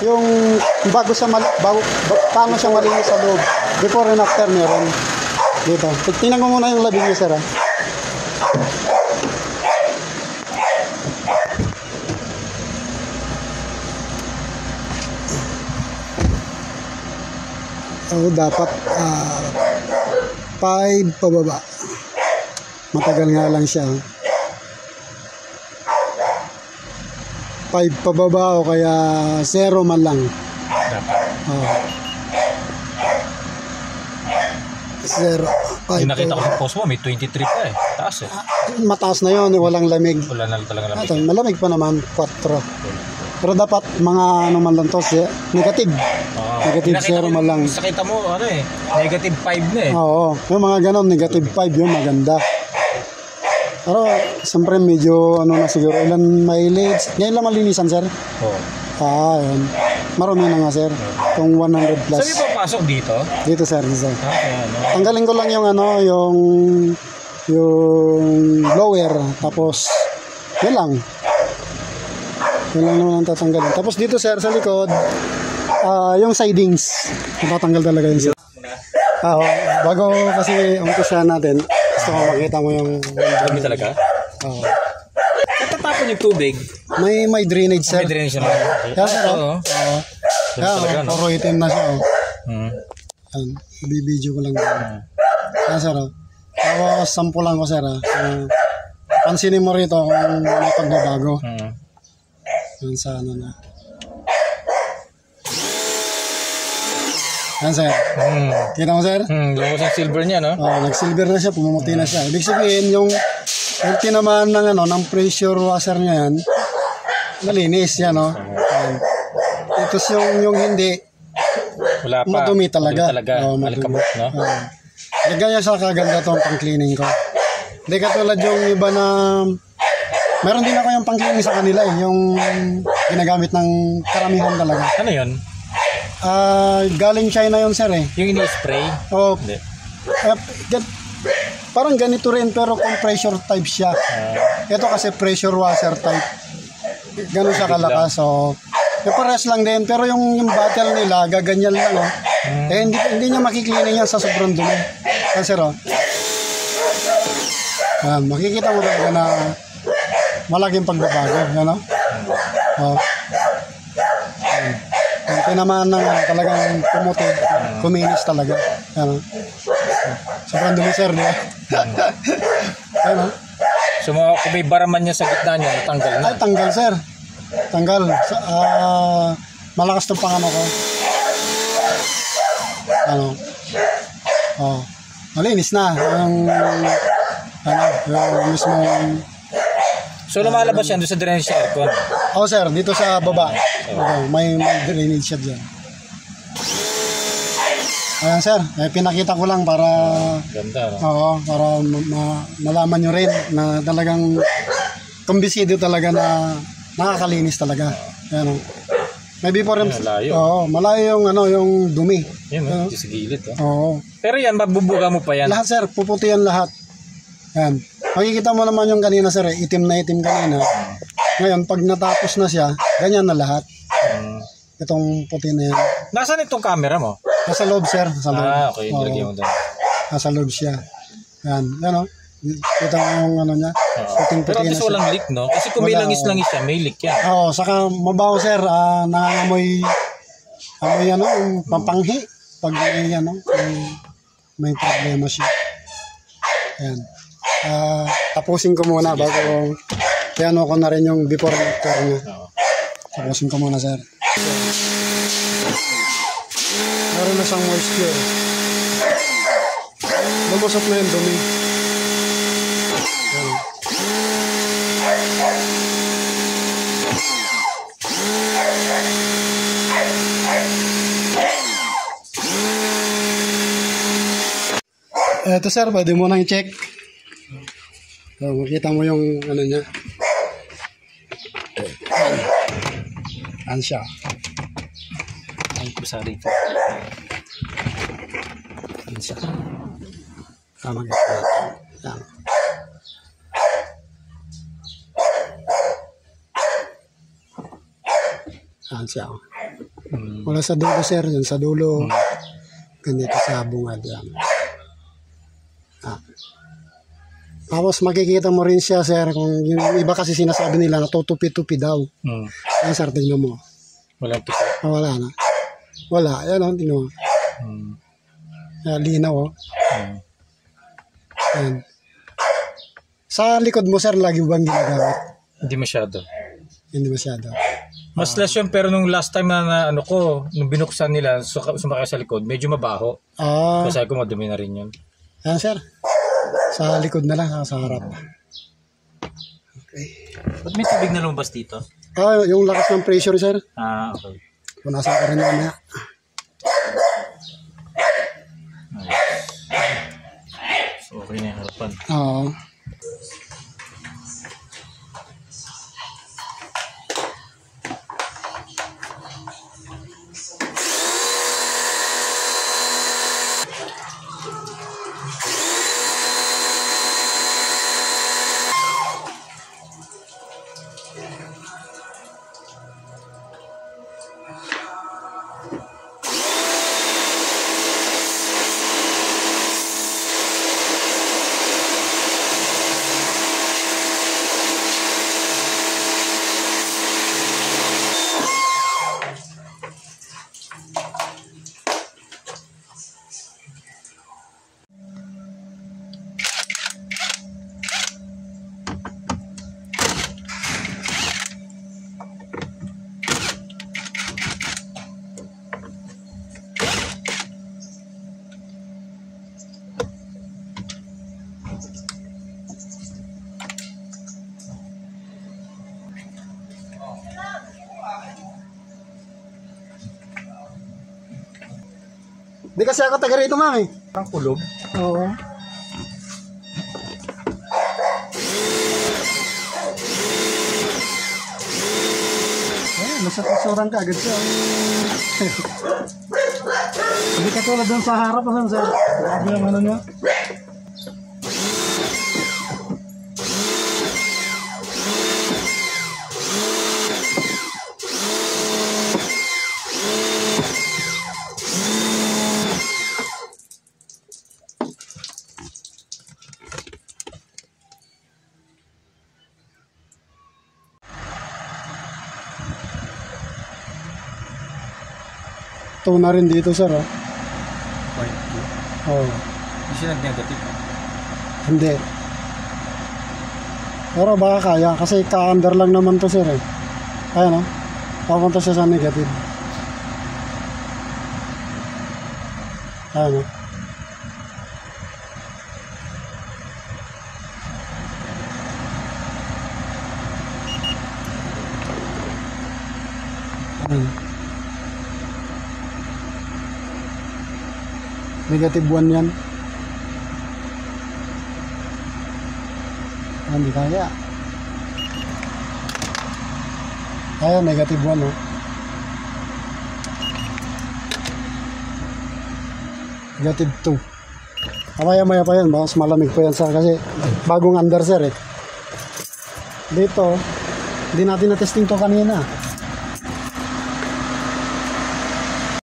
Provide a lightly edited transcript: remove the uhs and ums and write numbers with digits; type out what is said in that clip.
yung paano siya malinis sa loob. Before and after meron. Dito. Tingnan mo muna yung labing niya, sir. Dapat 5 pababa. Matagal nga lang siya. 5 pababa o kaya 0 man lang. Zero. Yung nakita ko sa post mo, may 23 pa eh. Taas eh. Mataas na yun, walang lamig. Wala na talaga lamig. Ito, malamig pa naman, 4. Pero dapat mga ano man lang to, negative. Negative 0 man lang. Sa kita mo, ano eh, negative 5 na eh. Oo, yung mga ganon, negative 5 yun, maganda. Pero, siyempre medyo, ano na siguro, ilan mileage. Ngayon lang malinisan, sir? Oo. Yun. Marami na nga, sir. Kung 100 plus. Sabi pa pasok dito? Dito, sir. Dito. Ano? Tanggalin ko lang yung ano, yung blower. Tapos, yun lang. Yun lang naman ang tatanggalin. Tapos dito, sir, sa likod, yung sidings. Tatanggal talaga yun, sir. Bago kasi umpisa natin, gusto ko makita mo yung... Dami talaga? Oo. Natatapon yung tubig? May drainage, sir. May drainage naman. Kaya, sir, puro itim na siya, Bibidyo ko lang. Kaya, sir, tapos sampulan ko, sir, pansinin mo rito kung may pagbabago. Yun sa ano na. Yan, sir. Kita mo, sir? Lumos ang silver niya, no? Nag-silver na siya, pumumuti na siya. Ibig sabihin, yung tinamaan ng pressure washer niya yan, malinis yan, no? Ito yung hindi, wala pa. madumi talaga. Alikabok, no? Ganyan sa kaganda itong pang-cleaning ko. Hindi katulad yung iba na, meron din ako yung pang-cleaning sa kanila, yung ginagamit ng karamihan talaga. Ano yun? Galing China yun, sir, eh. Yung ini-spray? Oo. Parang ganito rin, pero compressor type siya. Ito kasi pressure washer type. Ganun siya kalakas. So, pares lang din, pero yung bottle nila, gaganyan lang, hindi niya makikleaning yan sa sobrang dumi. Kasi, makikita mo talaga na malaking pagbabago, ano? Tinamaan ng talagang pumuti, kuminis talaga. Sobrang dumi, sir, di ba? So, kung may baraman niya sa gitna niya, natanggal na? Ay, tanggal, sir. Tanggal. Malakas itong pangano ko. Malinis na. Yung mismo... So, lumalabas yan doon sa drainage sa aircon? Oo, sir. Dito sa baba. May drainage siya dyan. Ayan, sir. Pinakita ko lang para... Ganda, no? Oo, para malaman nyo rin na talagang kumbisido talaga na nakakalinis talaga. Ayan, may before malayo. Oo, malayo yung dumi. Yan, sa gilid. Oo. Pero yan, mabubuga mo pa yan? Lahat, sir. Puputi yan lahat. Ayan. Makikita mo naman yung kanina, sir, itim na itim kanina. Ngayon, pag natapos na siya, ganyan na lahat. Itong puti na yan. Nasaan itong camera mo? Nasa loob, sir. Nasa loob. Okay. Nilagyan mo doon. Nasa loob siya. Yan. Yan, kita mo yung niya. Puting-puti pero at least walang leak, no? Kasi kung may langis-langis siya, may leak yan. Saka mabaho, sir. Nangangamoy yung pampanghi. Pag may problema siya. Ayan. Tapusin ko muna bago piano ko na rin yung before and after niya. Tapusin ko muna, sir. Meron na siyang moisture. Lumusok na yung dumi. Ito, sir, pwede mo nang i-check. So, makita mo yung niya. Ano siya? Ay, basa rito. Ano siya? Tama ka. Yan. Ano siya? Wala sa dulo, sir. Yan sa dulo. Ganito sa bungad yan. Tapos makikita mo rin siya, sir, kung yung iba kasi sinasabi nila na tutupi-tupi daw. Yan, sir, tingnan mo. Walang tupi. Wala na. Wala. Yan, tingnan mo. Yan, linaw, Yan. Sa likod mo, sir, lagi bang ginagamit? Hindi masyado. Hindi masyado. Mas less yun, pero nung last time na ano ko, nung binuksan nila, sumakay sa likod, medyo mabaho. Kasi ko madumi na rin yun. Yan, sir. Sa likod na lang, sa harap. Okay. Ba't may tubig na lumabas dito? Yung lakas ng pressure, sir. Okay. Punasan ka rin mamaya. So, okay na yung harapan. Oo. Di kasi ako taga rito, mami. Ang kulog? Oo. Nasa kasurang ka agad siya. Hindi ka tulad doon sa harap, sir. Grabe ang ano niya. Ito na rin dito, sir. Oo. Hindi siya nag-negative. Hindi. Pero baka kaya kasi ka-under lang naman to, sir. Ayan, papunta siya sa negative. Ayan, Ayan. Negative 1 yan. Hindi kaya. Ayan, negative 1, Negative 2. Maya pa yan, mas malamig pa yan, sir, kasi bagong under, sir, Dito, hindi natin na-testing to kanina.